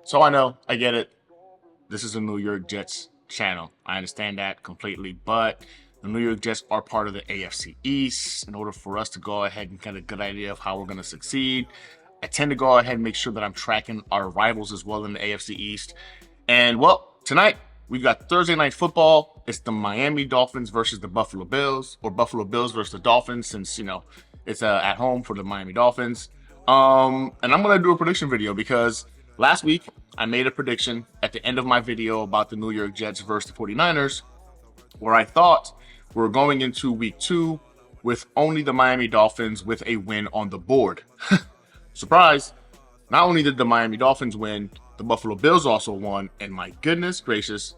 So I know, I get it. This is a New York Jets channel. I understand that completely, but the New York Jets are part of the AFC East. In order for us to go ahead and get a good idea of how we're going to succeed, I tend to go ahead and make sure that I'm tracking our rivals as well in the AFC East. And well, tonight we've got Thursday night football. It's the Miami Dolphins versus the Buffalo Bills, or Buffalo Bills versus the Dolphins, since it's at home for the Miami Dolphins. And I'm gonna do a prediction video because last week I made a prediction at the end of my video about the New York Jets versus the 49ers, where I thought we're going into week 2 with only the Miami Dolphins with a win on the board. Surprise! Not only did the Miami Dolphins win, the Buffalo Bills also won, and my goodness gracious,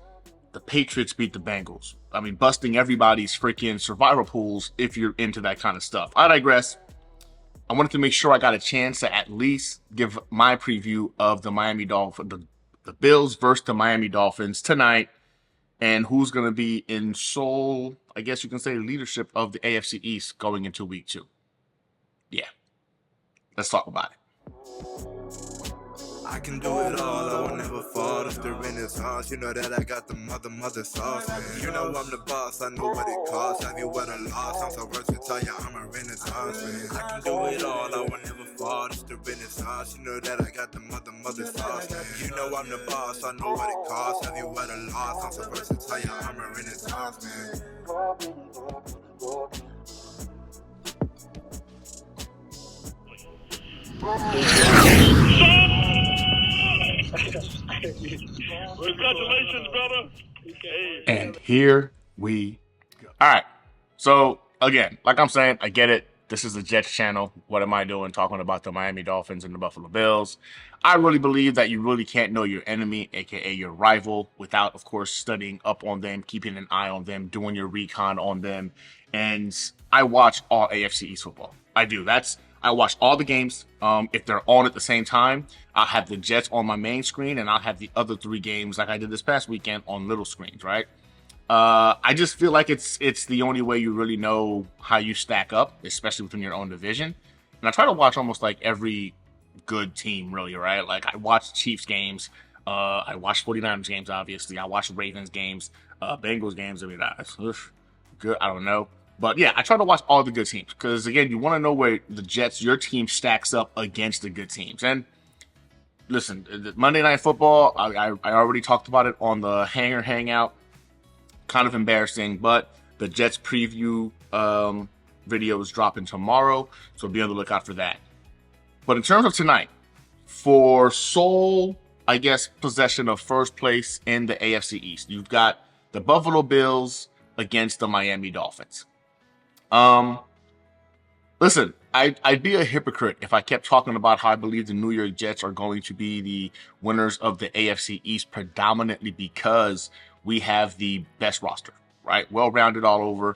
the Patriots beat the Bengals. I mean, busting everybody's freaking survival pools if you're into that kind of stuff. I digress. I wanted to make sure I got a chance to at least give my preview of the Miami Dolphins, the Bills versus the Miami Dolphins tonight, and who's going to be in sole, I guess you can say, leadership of the AFC East going into week 2. Yeah, let's talk about it. I can do it all, I will never fall. If the Renaissance, you know that I got the mother sauce, man. You know I'm the boss, I know what it costs. Have you what a loss? I'm so versatile, yeah, I'm a Renaissance, man. I can do it all, I will never fall. If the Renaissance, you know that I got the mother sauce, man. You know I'm the boss, I know what it costs. Have you what a loss? I'm so versatile, yeah, I'm a Renaissance, man. Congratulations, brother. And here we go. All right. So, again, like I'm saying, I get it. This is the Jets channel. What am I doing talking about the Miami Dolphins and the Buffalo Bills? I really believe that you really can't know your enemy, aka your rival, without, of course, studying up on them, keeping an eye on them, doing your recon on them. And I watch all AFC East football. I do. I watch all the games. If they're on at the same time, I'll have the Jets on my main screen, and I'll have the other 3 games, like I did this past weekend, on little screens, right? I just feel like it's the only way you really know how you stack up, especially within your own division. And I try to watch almost like every good team, really, right? Like I watch Chiefs games, I watch 49ers games, obviously. I watch Ravens games, Bengals games. I mean, good. I don't know. But yeah, I try to watch all the good teams because, again, you want to know where the Jets, your team, stacks up against the good teams. And listen, Monday Night Football, I already talked about it on the Hanger Hangout. Kind of embarrassing, but the Jets preview video is dropping tomorrow, so be on the lookout for that. But in terms of tonight, for sole, I guess, possession of first place in the AFC East, you've got the Buffalo Bills against the Miami Dolphins. Listen, I'd be a hypocrite if I kept talking about how I believe the New York Jets are going to be the winners of the AFC East predominantly because we have the best roster, right? Well-rounded all over.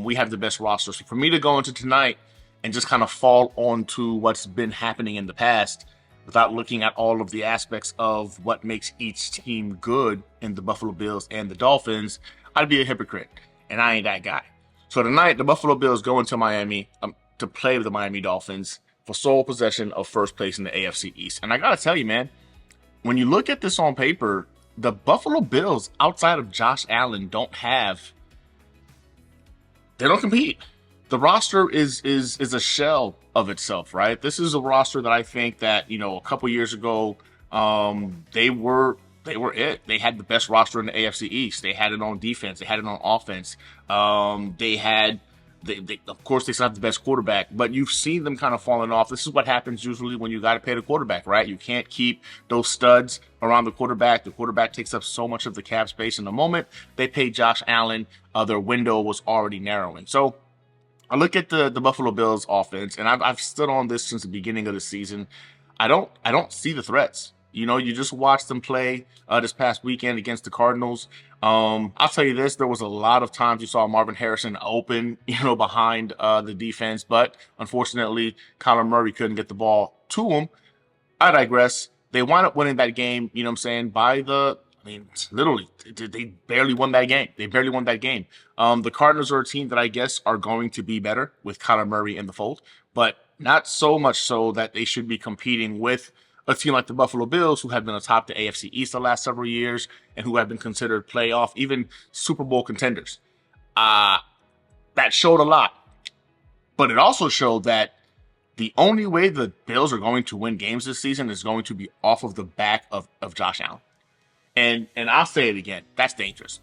We have the best roster. So for me to go into tonight and just kind of fall onto what's been happening in the past without looking at all of the aspects of what makes each team good in the Buffalo Bills and the Dolphins, I'd be a hypocrite. And I ain't that guy. So tonight, the Buffalo Bills go into Miami to play with the Miami Dolphins for sole possession of first place in the AFC East. And I got to tell you, man, when you look at this on paper, the Buffalo Bills, outside of Josh Allen, don't compete. The roster is a shell of itself, right? This is a roster that I think that, a couple years ago, they were it. They had the best roster in the AFC East. They had it on defense. They had it on offense. Of course, they still have the best quarterback, but you've seen them kind of falling off. This is what happens usually when you got to pay the quarterback, right? You can't keep those studs around the quarterback. The quarterback takes up so much of the cap space. In the moment they paid Josh Allen, their window was already narrowing. So I look at the Buffalo Bills offense, and I've stood on this since the beginning of the season. I don't see the threats. You just watched them play this past weekend against the Cardinals. I'll tell you this, there was a lot of times you saw Marvin Harrison open, behind the defense, but unfortunately, Kyler Murray couldn't get the ball to him. I digress. They wound up winning that game, literally, they barely won that game. The Cardinals are a team that I guess are going to be better with Kyler Murray in the fold, but not so much so that they should be competing with a team like the Buffalo Bills, who have been atop the AFC East the last several years and who have been considered playoff, even Super Bowl contenders. That showed a lot. But it also showed that the only way the Bills are going to win games this season is going to be off of the back of Josh Allen. And I'll say it again, that's dangerous.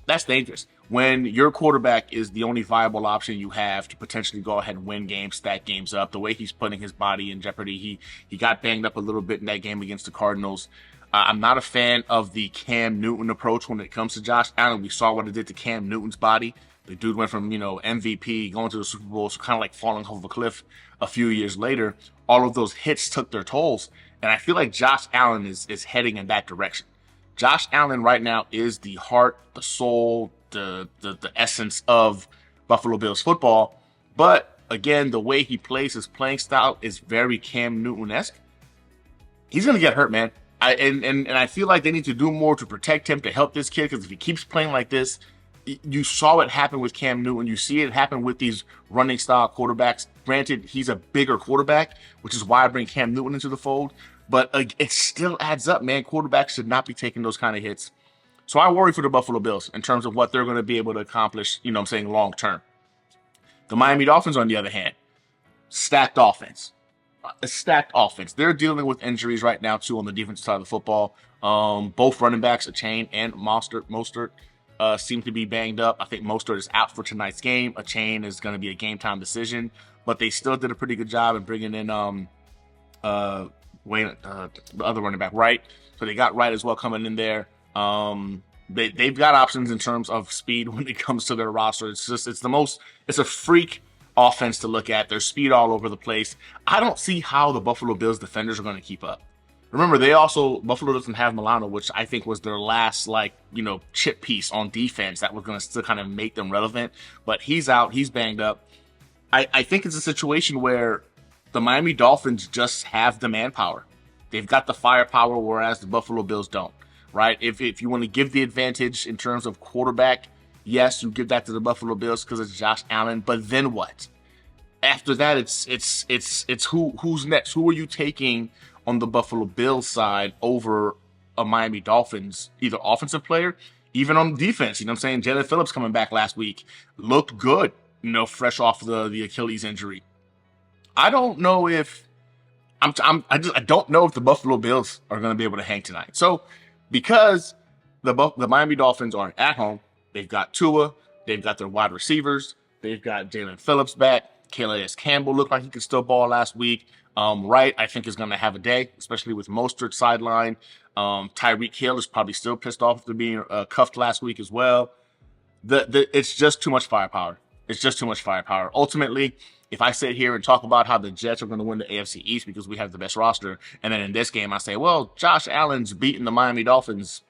That's dangerous. When your quarterback is the only viable option you have to potentially go ahead and win games, stack games up, the way he's putting his body in jeopardy, he got banged up a little bit in that game against the Cardinals. I'm not a fan of the Cam Newton approach when it comes to Josh Allen. We saw what it did to Cam Newton's body. The dude went from, MVP, going to the Super Bowl, so kind of like falling off a cliff a few years later. All of those hits took their tolls. And I feel like Josh Allen is heading in that direction. Josh Allen right now is the heart, the soul, the essence of Buffalo Bills football. But again, the way he plays, his playing style is very Cam Newton-esque. He's going to get hurt, man. And I feel like they need to do more to protect him, to help this kid, because if he keeps playing like this, you saw it happen with Cam Newton. You see it happen with these running style quarterbacks. Granted, he's a bigger quarterback, which is why I bring Cam Newton into the fold. But it still adds up, man. Quarterbacks should not be taking those kind of hits. So I worry for the Buffalo Bills in terms of what they're going to be able to accomplish, long term. The Miami Dolphins, on the other hand, stacked offense. A stacked offense. They're dealing with injuries right now, too, on the defensive side of the football. Both running backs, Achane and Mostert, seem to be banged up. I think Mostert is out for tonight's game. Achane is going to be a game-time decision. But they still did a pretty good job in bringing in the other running back, Wright. So they got Wright as well coming in there. They've got options in terms of speed when it comes to their roster. It's a freak offense to look at. There's speed all over the place. I don't see how the Buffalo Bills defenders are going to keep up. Remember, Buffalo doesn't have Milano, which I think was their last, chip piece on defense that was going to still kind of make them relevant. But he's out. He's banged up. I think it's a situation where the Miami Dolphins just have the manpower. They've got the firepower, whereas the Buffalo Bills don't, right? If you want to give the advantage in terms of quarterback, yes, you give that to the Buffalo Bills because it's Josh Allen. But then what? After that, it's who's next? Who are you taking on the Buffalo Bills side over a Miami Dolphins, either offensive player, even on defense? Jalen Phillips coming back last week looked good, fresh off the Achilles injury. I don't know if I don't know if the Buffalo Bills are going to be able to hang tonight. So because the Miami Dolphins are at home, they've got Tua, they've got their wide receivers, they've got Jalen Phillips back. Calais Campbell looked like he could still ball last week. Wright, I think, is going to have a day, especially with Mostert sideline. Tyreek Hill is probably still pissed off after being cuffed last week as well. It's just too much firepower. It's just too much firepower. Ultimately, if I sit here and talk about how the Jets are going to win the AFC East because we have the best roster, and then in this game I say, well, Josh Allen's beaten the Miami Dolphins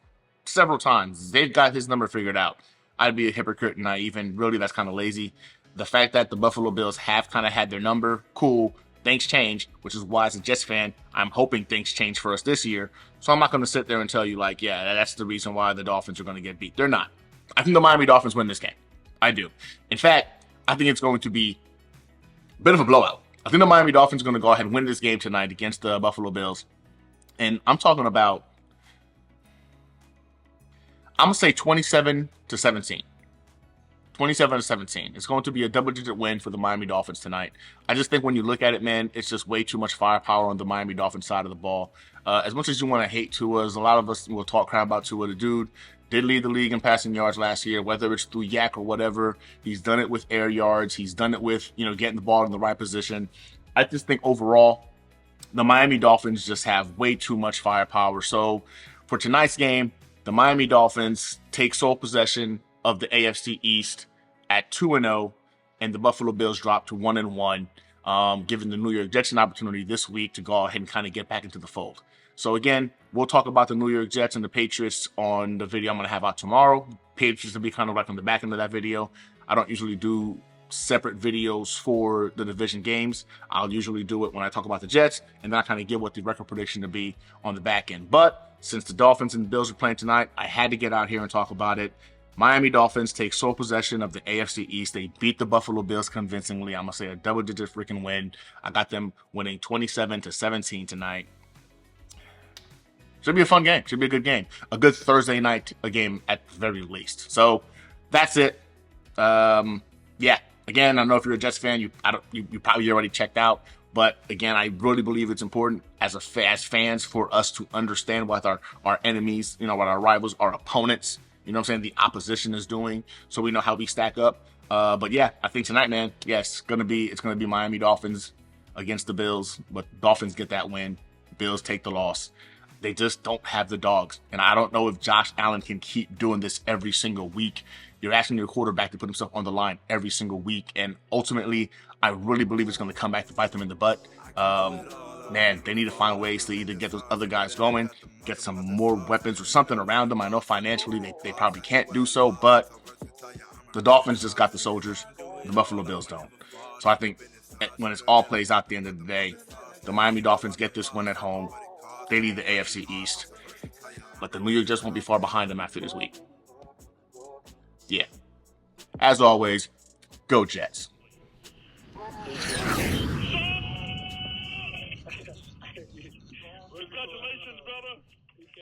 several times. They've got his number figured out. I'd be a hypocrite and naive, and really that's kind of lazy. The fact that the Buffalo Bills have kind of had their number, cool. Things change, which is why as a Jets fan, I'm hoping things change for us this year. So I'm not going to sit there and tell you that's the reason why the Dolphins are going to get beat. They're not. I think the Miami Dolphins win this game. I do. In fact, I think it's going to be a bit of a blowout. I think the Miami Dolphins are going to go ahead and win this game tonight against the Buffalo Bills. And I'm talking about, I'm going to say 27-17. 27-17. It's going to be a double-digit win for the Miami Dolphins tonight. I just think when you look at it, man, it's just way too much firepower on the Miami Dolphins side of the ball. As much as you want to hate Tua, a lot of us will talk crap about Tua. The dude did lead the league in passing yards last year, whether it's through yak or whatever. He's done it with air yards. He's done it with, getting the ball in the right position. I just think overall, the Miami Dolphins just have way too much firepower. So for tonight's game, the Miami Dolphins take sole possession of the AFC East at 2-0, and the Buffalo Bills drop to 1-1, giving the New York Jets an opportunity this week to go ahead and kind of get back into the fold. So again, we'll talk about the New York Jets and the Patriots on the video I'm going to have out tomorrow. Patriots will be kind of like on the back end of that video. I don't usually do separate videos for the division games. I'll usually do it when I talk about the Jets, and then I kind of give what the record prediction to be on the back end. But since the Dolphins and the Bills are playing tonight, I had to get out here and talk about it. Miami Dolphins take sole possession of the AFC East. They beat the Buffalo Bills convincingly. I'm going to say a double-digit freaking win. I got them winning 27-17 tonight. Should be a fun game. Should be a good game. A good Thursday night game at the very least. So that's it. Yeah. Again, I don't know if you're a Jets fan, you probably already checked out. But again, I really believe it's important as fans for us to understand what our enemies, what our rivals, our opponents, what I'm saying, the opposition is doing, so we know how we stack up. But yeah, I think tonight, man, it's gonna be Miami Dolphins against the Bills, but Dolphins get that win. Bills take the loss. They just don't have the dogs. And I don't know if Josh Allen can keep doing this every single week. You're asking your quarterback to put himself on the line every single week. And ultimately, I really believe it's going to come back to bite them in the butt. Man, they need to find ways to either get those other guys going, get some more weapons or something around them. I know financially they probably can't do so, but the Dolphins just got the soldiers. The Buffalo Bills don't. So I think when it all plays out at the end of the day, the Miami Dolphins get this win at home. They lead the AFC East. But the New York Jets won't be far behind them after this week. Yeah. As always, go Jets. Congratulations, brother.